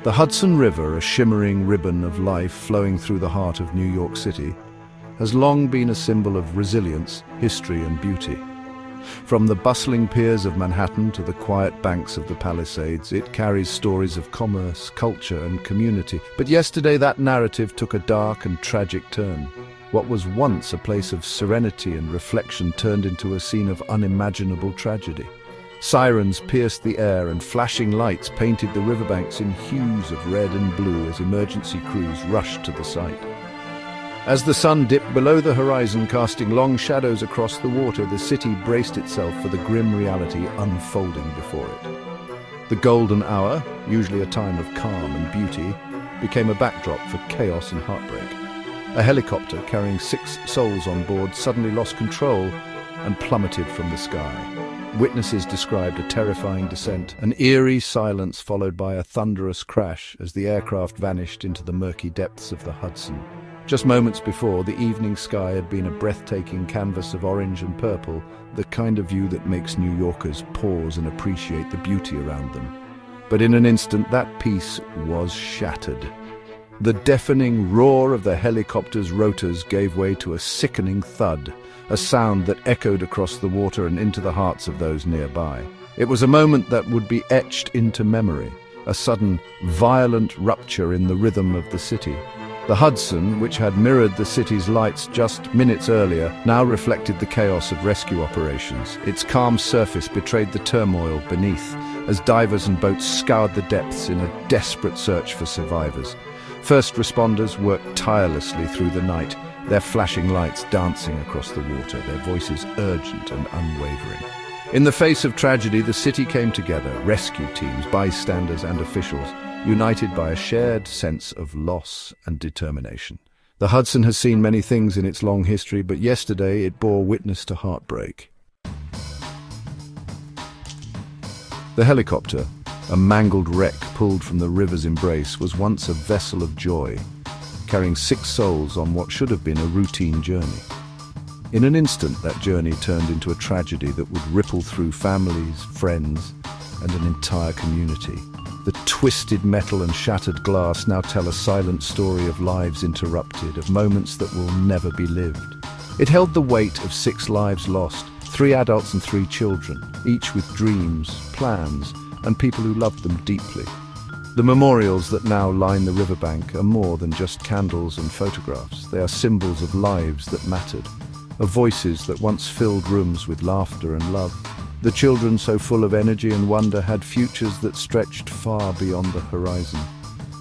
The Hudson River, a shimmering ribbon of life flowing through the heart of New York City, has long been a symbol of resilience, history, and beauty. From the bustling piers of Manhattan to the quiet banks of the Palisades, it carries stories of commerce, culture, and community. But yesterday that narrative took a dark and tragic turn. What was once a place of serenity and reflection turned into a scene of unimaginable tragedy. Sirens pierced the air and flashing lights painted the riverbanks in hues of red and blue as emergency crews rushed to the site. As the sun dipped below the horizon, casting long shadows across the water, the city braced itself for the grim reality unfolding before it. The golden hour, usually a time of calm and beauty, became a backdrop for chaos and heartbreak. A helicopter carrying 6 souls on board suddenly lost control and plummeted from the sky. Witnesses described a terrifying descent, an eerie silence followed by a thunderous crash as the aircraft vanished into the murky depths of the Hudson. Just moments before, the evening sky had been a breathtaking canvas of orange and purple, the kind of view that makes New Yorkers pause and appreciate the beauty around them. But in an instant, that peace was shattered. The deafening roar of the helicopter's rotors gave way to a sickening thud, a sound that echoed across the water and into the hearts of those nearby. It was a moment that would be etched into memory, a sudden, violent rupture in the rhythm of the city. The Hudson, which had mirrored the city's lights just minutes earlier, now reflected the chaos of rescue operations. Its calm surface betrayed the turmoil beneath, as divers and boats scoured the depths in a desperate search for survivors. First responders worked tirelessly through the night, their flashing lights dancing across the water, their voices urgent and unwavering. In the face of tragedy, the city came together, rescue teams, bystanders, and officials, united by a shared sense of loss and determination. The Hudson has seen many things in its long history, but yesterday it bore witness to heartbreak. The helicopter, a mangled wreck pulled from the river's embrace, was once a vessel of joy, carrying 6 souls on what should have been a routine journey. In an instant, that journey turned into a tragedy that would ripple through families, friends, and an entire community. The twisted metal and shattered glass now tell a silent story of lives interrupted, of moments that will never be lived. It held the weight of 6 lives lost, 3 adults and 3 children, each with dreams, plans, and people who loved them deeply. The memorials that now line the riverbank are more than just candles and photographs. They are symbols of lives that mattered, of voices that once filled rooms with laughter and love. The children, so full of energy and wonder, had futures that stretched far beyond the horizon.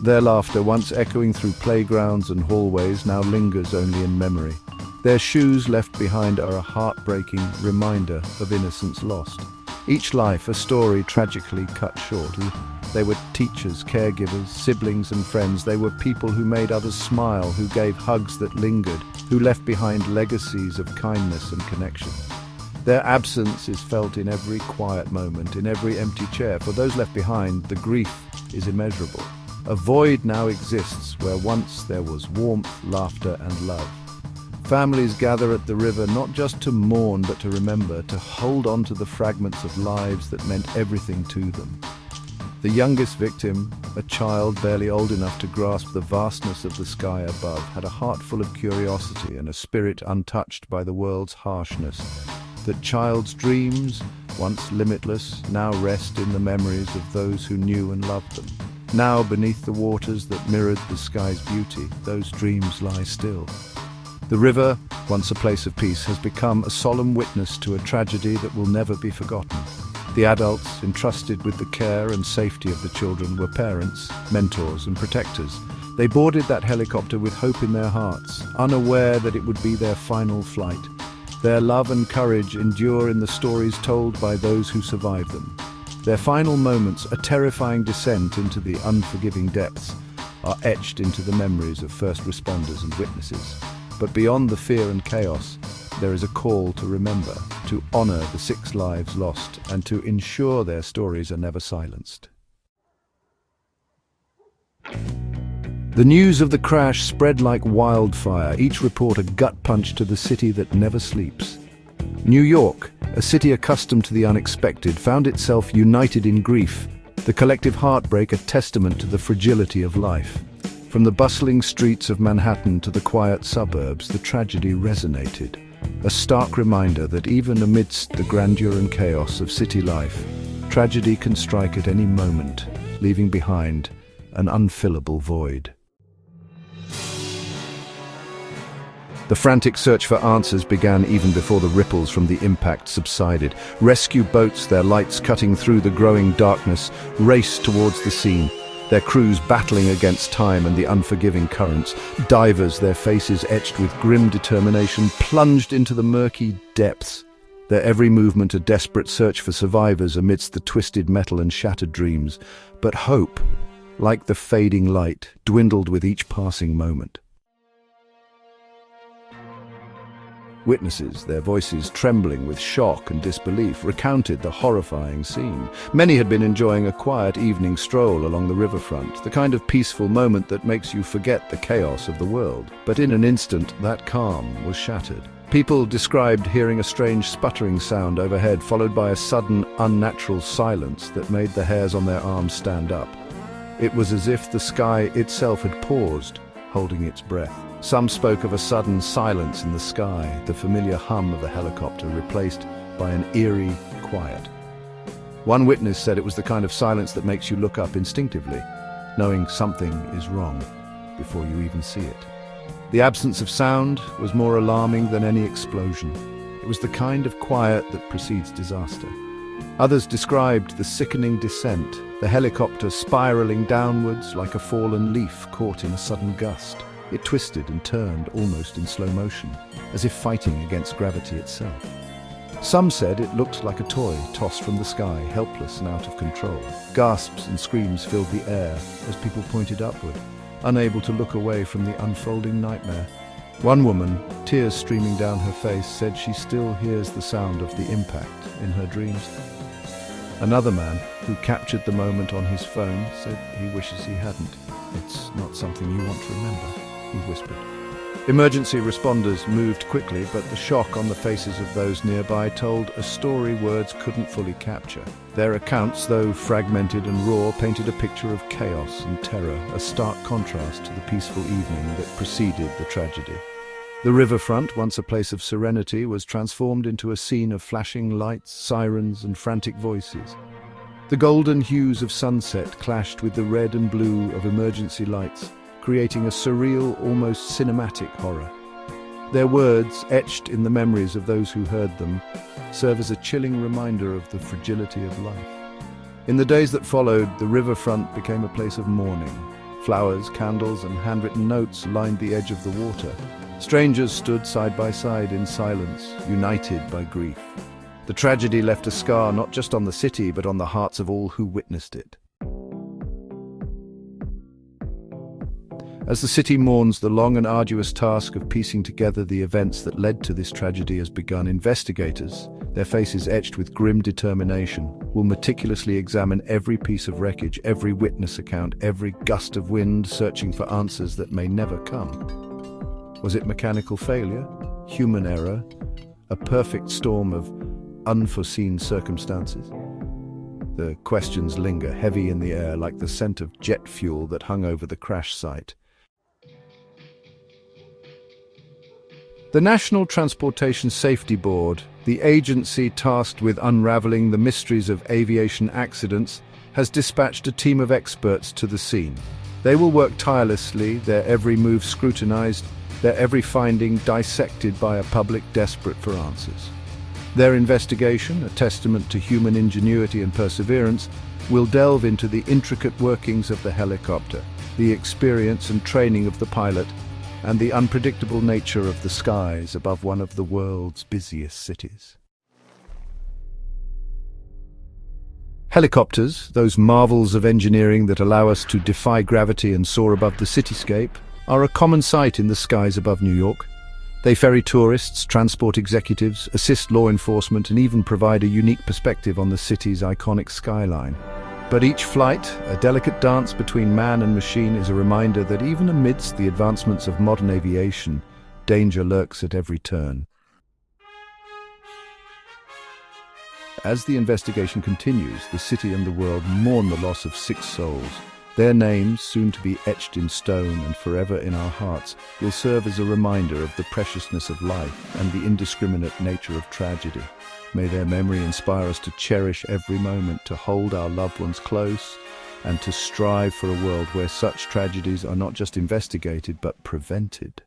Their laughter, once echoing through playgrounds and hallways, now lingers only in memory. Their shoes left behind are a heartbreaking reminder of innocence lost. Each life a story tragically cut short. They were teachers, caregivers, siblings and friends. They were people who made others smile, who gave hugs that lingered, who left behind legacies of kindness and connection. Their absence is felt in every quiet moment, in every empty chair. For those left behind, the grief is immeasurable. A void now exists where once there was warmth, laughter and love. Families gather at the river not just to mourn but to remember, to hold on to the fragments of lives that meant everything to them. The youngest victim, a child barely old enough to grasp the vastness of the sky above, had a heart full of curiosity and a spirit untouched by the world's harshness. That child's dreams, once limitless, now rest in the memories of those who knew and loved them. Now, beneath the waters that mirrored the sky's beauty, those dreams lie still. The river, once a place of peace, has become a solemn witness to a tragedy that will never be forgotten. The adults entrusted with the care and safety of the children were parents, mentors and protectors. They boarded that helicopter with hope in their hearts, unaware that it would be their final flight. Their love and courage endure in the stories told by those who survived them. Their final moments, a terrifying descent into the unforgiving depths, are etched into the memories of first responders and witnesses. But beyond the fear and chaos, there is a call to remember, to honor the 6 lives lost, and to ensure their stories are never silenced. The news of the crash spread like wildfire, each report a gut punch to the city that never sleeps. New York, a city accustomed to the unexpected, found itself united in grief. The collective heartbreak a testament to the fragility of life. From the bustling streets of Manhattan to the quiet suburbs, the tragedy resonated. A stark reminder that even amidst the grandeur and chaos of city life, tragedy can strike at any moment, leaving behind an unfillable void. The frantic search for answers began even before the ripples from the impact subsided. Rescue boats, their lights cutting through the growing darkness, raced towards the scene, their crews battling against time and the unforgiving currents. Divers, their faces etched with grim determination, plunged into the murky depths, their every movement a desperate search for survivors amidst the twisted metal and shattered dreams. But hope, like the fading light, dwindled with each passing moment. Witnesses, their voices trembling with shock and disbelief, recounted the horrifying scene. Many had been enjoying a quiet evening stroll along the riverfront, the kind of peaceful moment that makes you forget the chaos of the world. But in an instant, that calm was shattered. People described hearing a strange sputtering sound overhead, followed by a sudden, unnatural silence that made the hairs on their arms stand up. It was as if the sky itself had paused, holding its breath. Some spoke of a sudden silence in the sky, the familiar hum of a helicopter replaced by an eerie quiet. One witness said it was the kind of silence that makes you look up instinctively, knowing something is wrong before you even see it. The absence of sound was more alarming than any explosion. It was the kind of quiet that precedes disaster. Others described the sickening descent, the helicopter spiraling downwards like a fallen leaf caught in a sudden gust. It twisted and turned almost in slow motion, as if fighting against gravity itself. Some said it looked like a toy tossed from the sky, helpless and out of control. Gasps and screams filled the air as people pointed upward, unable to look away from the unfolding nightmare. One woman, tears streaming down her face, said she still hears the sound of the impact in her dreams. Another man, who captured the moment on his phone, said he wishes he hadn't. "It's not something you want to remember," he whispered. Emergency responders moved quickly, but the shock on the faces of those nearby told a story words couldn't fully capture. Their accounts, though fragmented and raw, painted a picture of chaos and terror, a stark contrast to the peaceful evening that preceded the tragedy. The riverfront, once a place of serenity, was transformed into a scene of flashing lights, sirens, and frantic voices. The golden hues of sunset clashed with the red and blue of emergency lights, creating a surreal, almost cinematic horror. Their words, etched in the memories of those who heard them, serve as a chilling reminder of the fragility of life. In the days that followed, the riverfront became a place of mourning. Flowers, candles, and handwritten notes lined the edge of the water. Strangers stood side by side in silence, united by grief. The tragedy left a scar not just on the city, but on the hearts of all who witnessed it. As the city mourns, the long and arduous task of piecing together the events that led to this tragedy has begun. Investigators, their faces etched with grim determination, will meticulously examine every piece of wreckage, every witness account, every gust of wind, searching for answers that may never come. Was it mechanical failure, human error, a perfect storm of unforeseen circumstances? The questions linger, heavy in the air, like the scent of jet fuel that hung over the crash site. The National Transportation Safety Board, the agency tasked with unraveling the mysteries of aviation accidents, has dispatched a team of experts to the scene. They will work tirelessly, their every move scrutinized, their every finding dissected by a public desperate for answers. Their investigation, a testament to human ingenuity and perseverance, will delve into the intricate workings of the helicopter, the experience and training of the pilot, and the unpredictable nature of the skies above one of the world's busiest cities. Helicopters, those marvels of engineering that allow us to defy gravity and soar above the cityscape, are a common sight in the skies above New York. They ferry tourists, transport executives, assist law enforcement, and even provide a unique perspective on the city's iconic skyline. But each flight, a delicate dance between man and machine, is a reminder that even amidst the advancements of modern aviation, danger lurks at every turn. As the investigation continues, the city and the world mourn the loss of 6 souls. Their names, soon to be etched in stone and forever in our hearts, will serve as a reminder of the preciousness of life and the indiscriminate nature of tragedy. May their memory inspire us to cherish every moment, to hold our loved ones close, and to strive for a world where such tragedies are not just investigated but prevented.